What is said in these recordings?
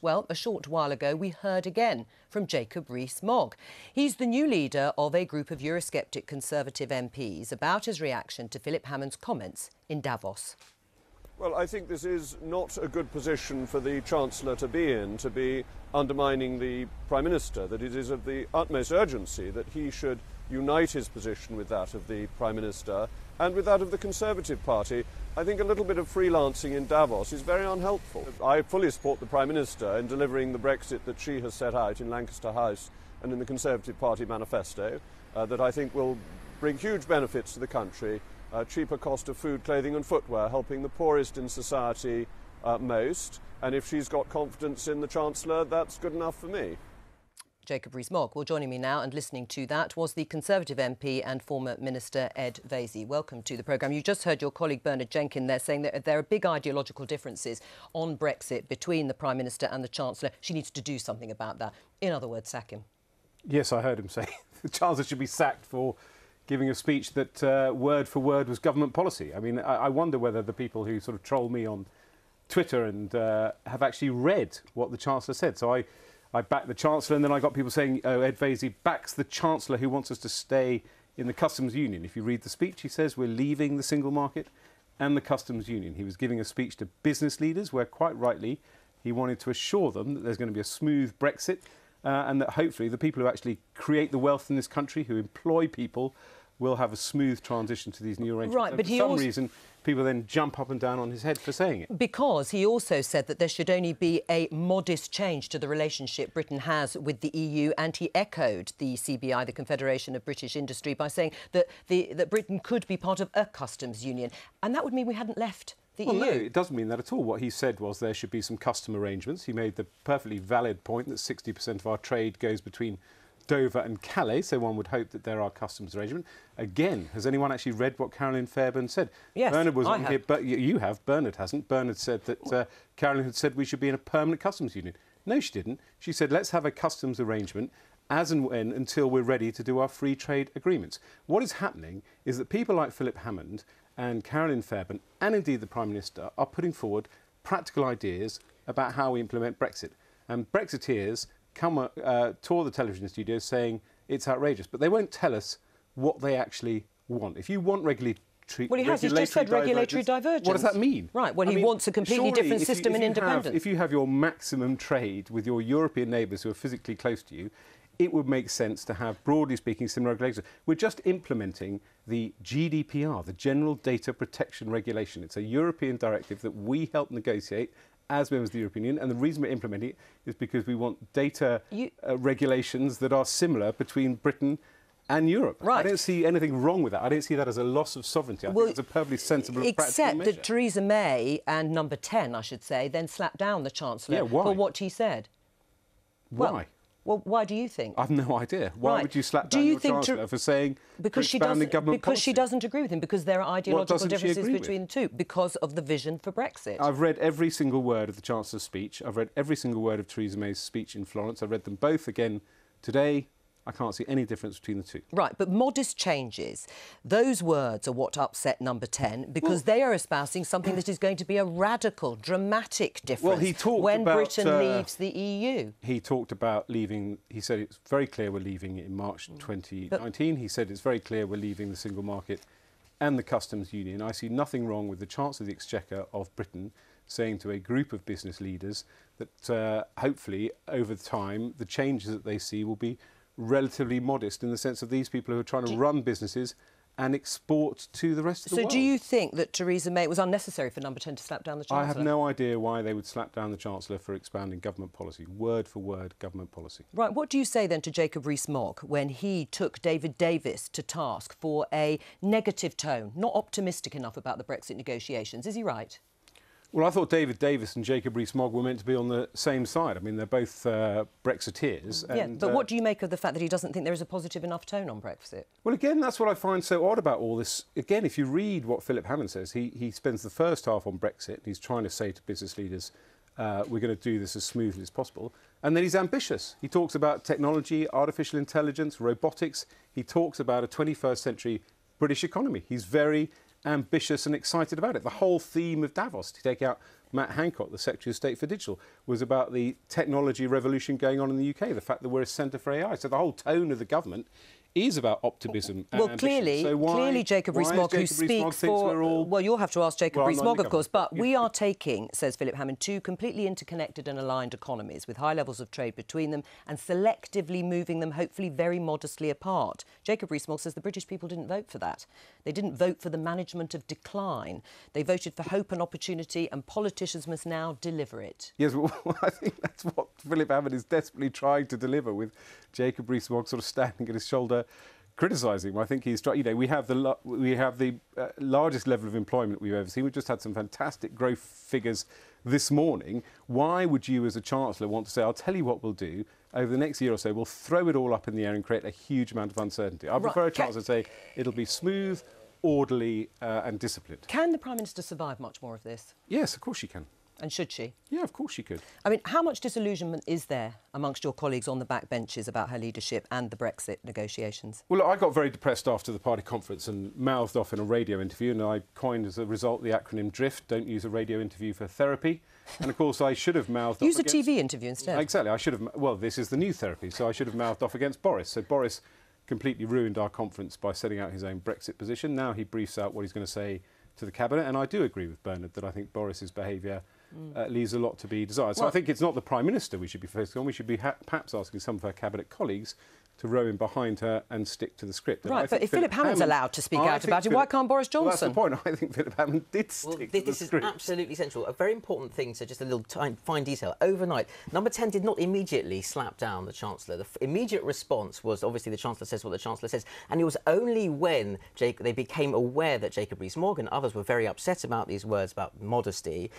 Well, a short while ago, we heard again from Jacob Rees-Mogg. He's the new leader of a group of Eurosceptic Conservative MPs about his reaction to Philip Hammond's comments in Davos. Well, I think this is not a good position for the Chancellor to be undermining the Prime Minister, that it is of the utmost urgency that he should unite his position with that of the Prime Minister and with that of the Conservative Party. I think a little bit of freelancing in Davos is very unhelpful. I fully support the Prime Minister in delivering the Brexit that she has set out in Lancaster House and in the Conservative Party manifesto, that I think will bring huge benefits to the country, cheaper cost of food, clothing and footwear, helping the poorest in society most. And if she's got confidence in the Chancellor, that's good enough for me. Jacob Rees-Mogg. Well, joining me now and listening to that was the Conservative MP and former Minister Ed Vaizey. Welcome to the programme. You just heard your colleague Bernard Jenkin there saying that there are big ideological differences on Brexit between the Prime Minister and the Chancellor. She needs to do something about that. In other words, sack him. Yes, I heard him say the Chancellor should be sacked for giving a speech that word for word was government policy. I mean, I wonder whether the people who sort of troll me on Twitter and have actually read what the Chancellor said. So I backed the Chancellor, and then I got people saying, oh, Ed Vaizey backs the Chancellor who wants us to stay in the customs union. If you read the speech, he says we're leaving the single market and the customs union. He was giving a speech to business leaders where, quite rightly, he wanted to assure them that there's going to be a smooth Brexit and that hopefully the people who actually create the wealth in this country, who employ people, will have a smooth transition to these new arrangements. Right, but for some reason, people then jump up and down on his head for saying it. Because he also said that there should only be a modest change to the relationship Britain has with the EU, and he echoed the CBI, the Confederation of British Industry, by saying that Britain could be part of a customs union. And that would mean we hadn't left the EU. No, it doesn't mean that at all. What he said was there should be some custom arrangements. He made the perfectly valid point that 60% of our trade goes between Dover and Calais, so one would hope that there are customs arrangements. Again, has anyone actually read what Caroline Fairbairn said? Yes, Bernard was I on have. here, but you have. Bernard hasn't. Bernard said that Caroline had said we should be in a permanent customs union. No, she didn't. She said let's have a customs arrangement as and when until we're ready to do our free trade agreements. What is happening is that people like Philip Hammond and Caroline Fairbairn, and indeed the Prime Minister, are putting forward practical ideas about how we implement Brexit. And Brexiteers come tour the television studios saying it's outrageous, but they won't tell us what they actually want. If you want regulatory Well, he's just said regulatory divergence. What does that mean? Right, well, he wants a completely different system in independence. If you have your maximum trade with your European neighbours who are physically close to you, it would make sense to have, broadly speaking, similar regulations. We're just implementing the GDPR, the General Data Protection Regulation. It's a European directive that we helped negotiate as members of the European Union, and the reason we're implementing it is because we want data regulations that are similar between Britain and Europe. Right. I don't see anything wrong with that. I don't see that as a loss of sovereignty. I think it's a perfectly sensible and practical measure. Except that Theresa May and Number 10, I should say, then slapped down the Chancellor for what he said. Why? Well, why do you think? I've no idea. Why would you slap down your Chancellor for saying because she doesn't agree with him, because there are ideological differences between the two, because of the vision for Brexit. I've read every single word of the Chancellor's speech. I've read every single word of Theresa May's speech in Florence. I've read them both again today. I can't see any difference between the two. Right, but modest changes, those words are what upset Number 10, because they are espousing something that is going to be a radical, dramatic difference when Britain leaves the EU. He talked about leaving, he said it's very clear we're leaving in March 2019. He said it's very clear we're leaving the single market and the customs union. I see nothing wrong with the Chancellor of the Exchequer of Britain saying to a group of business leaders that hopefully over time the changes that they see will be relatively modest in the sense of these people who are trying to run businesses and export to the rest of the world. So do you think that Theresa May, it was unnecessary for Number 10 to slap down the Chancellor? I have no idea why they would slap down the Chancellor for expanding government policy, word for word government policy. Right, what do you say then to Jacob Rees-Mogg when he took David Davis to task for a negative tone, not optimistic enough about the Brexit negotiations? Is he right? Well, I thought David Davis and Jacob Rees-Mogg were meant to be on the same side. I mean, they're both Brexiteers. Yeah, but what do you make of the fact that he doesn't think there is a positive enough tone on Brexit? Well, again, that's what I find so odd about all this. Again, if you read what Philip Hammond says, he spends the first half on Brexit. He's trying to say to business leaders, we're going to do this as smoothly as possible. And then he's ambitious. He talks about technology, artificial intelligence, robotics. He talks about a 21st century British economy. He's very ambitious and excited about it. The whole theme of Davos, to take out Matt Hancock, the Secretary of State for Digital, was about the technology revolution going on in the UK, the fact that we're a centre for AI. So the whole tone of the government is about optimism and ambition. Clearly, so clearly Jacob Rees-Mogg, who speaks for... Well, you'll have to ask Jacob Rees-Mogg, of course, but we are taking, says Philip Hammond, two completely interconnected and aligned economies with high levels of trade between them and selectively moving them, hopefully very modestly, apart. Jacob Rees-Mogg says the British people didn't vote for that. They didn't vote for the management of decline. They voted for hope and opportunity, and politicians must now deliver it. Yes, well, I think that's what Philip Hammond is desperately trying to deliver, with Jacob Rees-Mogg sort of standing at his shoulder criticising him. I think he's trying. You know, we have the largest level of employment we've ever seen. We've just had some fantastic growth figures this morning. Why would you, as a Chancellor, want to say, I'll tell you what we'll do, over the next year or so, we'll throw it all up in the air and create a huge amount of uncertainty? I prefer a Chancellor to say it'll be smooth, orderly and disciplined. Can the Prime Minister survive much more of this? Yes, of course she can. And should she? Yeah, of course she could. I mean, how much disillusionment is there amongst your colleagues on the backbenches about her leadership and the Brexit negotiations? Well, look, I got very depressed after the party conference and mouthed off in a radio interview, and I coined as a result the acronym DRIFT, don't use a radio interview for therapy. And of course I should have mouthed off against... Use a TV interview instead. Exactly, I should have... Well, this is the new therapy, so I should have mouthed off against Boris. So Boris completely ruined our conference by setting out his own Brexit position. Now he briefs out what he's going to say to the Cabinet, and I do agree with Bernard that I think Boris's behaviour leaves a lot to be desired. So I think it's not the Prime Minister we should be focusing on. We should be perhaps asking some of her Cabinet colleagues to row in behind her and stick to the script. Right, but if Philip Hammond's allowed to speak out about it, why can't Boris Johnson? Well, that's the point. I think Philip Hammond did stick to the This script. is absolutely central. A very important thing, so just a little fine detail. Overnight, Number 10 did not immediately slap down the Chancellor. The immediate response was, obviously, the Chancellor says what the Chancellor says, and it was only when they became aware that Jacob Rees-Mogg and others were very upset about these words about modesty,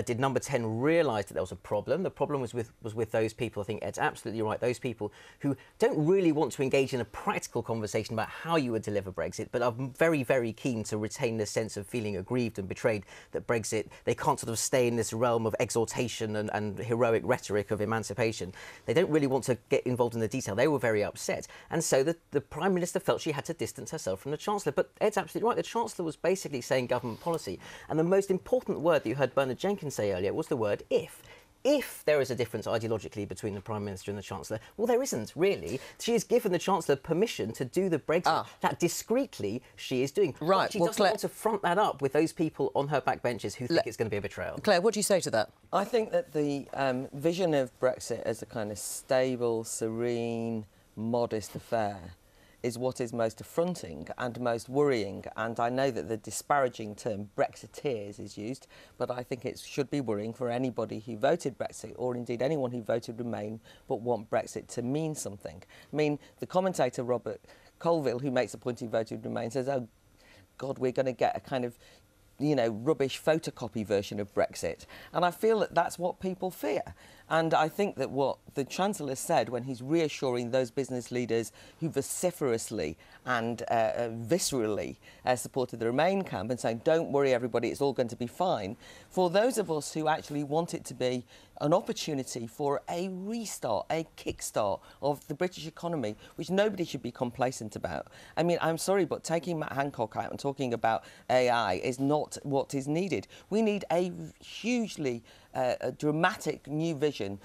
did Number 10 realise that there was a problem. The problem was with those people, I think Ed's absolutely right, those people who don't really want to engage in a practical conversation about how you would deliver Brexit, but are very, very keen to retain the sense of feeling aggrieved and betrayed that Brexit, they can't sort of stay in this realm of exhortation and heroic rhetoric of emancipation. They don't really want to get involved in the detail. They were very upset. And so the Prime Minister felt she had to distance herself from the Chancellor. But Ed's absolutely right. The Chancellor was basically saying government policy. And the most important word that you heard Bernard Jenkins say earlier was the word if. If there is a difference ideologically between the Prime Minister and the Chancellor, well, there isn't, really. She has given the Chancellor permission to do the Brexit that discreetly she is doing. Right. But she doesn't want to front that up with those people on her backbenches who think it's going to be a betrayal. Claire, what do you say to that? I think that the vision of Brexit as a kind of stable, serene, modest affair is what is most affronting and most worrying. And I know that the disparaging term Brexiteers is used, but I think it should be worrying for anybody who voted Brexit, or indeed anyone who voted Remain but want Brexit to mean something. I mean, the commentator Robert Colville, who makes the point he voted Remain, says, oh, God, we're going to get a kind of, you know, rubbish photocopy version of Brexit. And I feel that that's what people fear. And I think that what the Chancellor said when he's reassuring those business leaders who vociferously and viscerally supported the Remain camp and saying, don't worry, everybody, it's all going to be fine, for those of us who actually want it to be an opportunity for a restart, a kickstart of the British economy, which nobody should be complacent about. I mean, I'm sorry, but taking Matt Hancock out and talking about AI is not what is needed. We need a hugely a dramatic new vision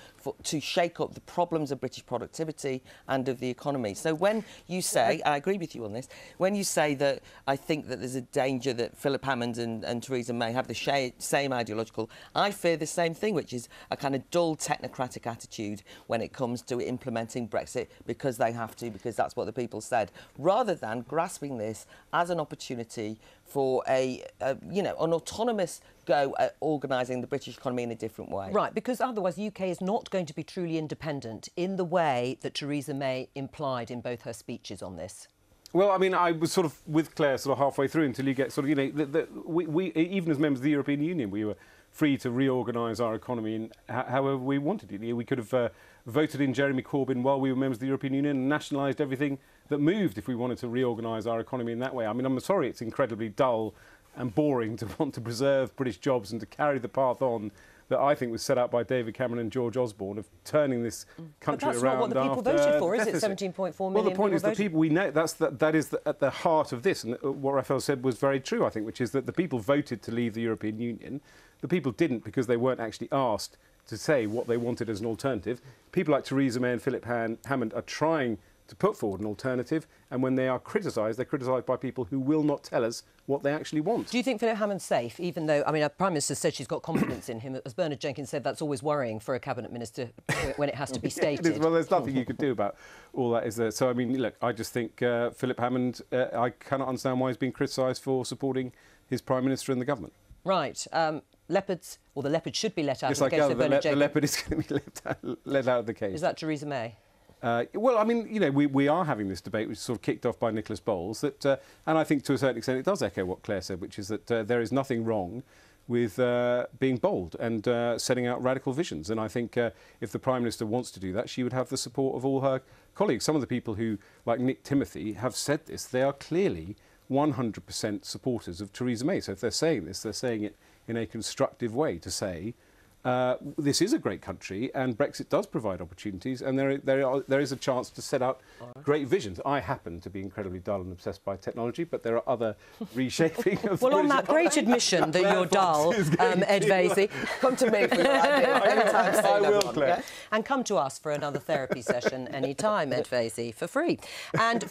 to shake up the problems of British productivity and of the economy. So when you say, and I agree with you on this, when you say that I think that there's a danger that Philip Hammond and Theresa May have the same ideological, I fear the same thing, which is a kind of dull technocratic attitude when it comes to implementing Brexit because they have to, because that's what the people said, rather than grasping this as an opportunity for an autonomous go at organising the British economy in a different way. Right, because otherwise the UK is not going to be truly independent in the way that Theresa May implied in both her speeches on this. Well, I mean, I was sort of with Claire sort of halfway through until you get sort of, you know, we even as members of the European Union, we were free to reorganise our economy in however we wanted it. We could have voted in Jeremy Corbyn while we were members of the European Union and nationalised everything that moved if we wanted to reorganise our economy in that way. I mean, I'm sorry it's incredibly dull and boring to want to preserve British jobs and to carry the path on that I think was set out by David Cameron and George Osborne of turning this country around. But that's not what the people voted for, is it? 17.4 million. Well, the point is voted. the people, we know that is at the heart of this, and what Raphael said was very true, I think, which is that the people voted to leave the European Union. The people didn't because they weren't actually asked to say what they wanted as an alternative. People like Theresa May and Philip Hammond are trying to put forward an alternative, and when they are criticised, they're criticised by people who will not tell us what they actually want. Do you think Philip Hammond's safe, even though, I mean, our Prime Minister said she's got confidence in him? As Bernard Jenkins said, that's always worrying for a Cabinet Minister when it has to be stated. Well, there's nothing you could do about all that, is there? So, I mean, look, I just think Philip Hammond, I cannot understand why he's being criticised for supporting his Prime Minister and the government. Right. Leopards, or the leopard should be let out Yes, of the case of Bernard the Jenkins. leopard is going to be let out of the case. Is that Theresa May? Well, I mean, you know, we are having this debate, which is sort of kicked off by Nicholas Bowles, that, and I think to a certain extent it does echo what Claire said, which is that there is nothing wrong with being bold and setting out radical visions. And I think if the Prime Minister wants to do that, she would have the support of all her colleagues. Some of the people who, like Nick Timothy, have said this. They are clearly 100% supporters of Theresa May. So if they're saying this, they're saying it in a constructive way to say, this is a great country and Brexit does provide opportunities, and there is a chance to set out great visions. I happen to be incredibly dull and obsessed by technology, but there are other reshaping of Well, on that great admission that you're dull, Ed Vaizey, Come to me for your ideas anytime soon. I will, everyone, Claire. okay? and come to us for another therapy session anytime, Ed Vaizey, for free. And for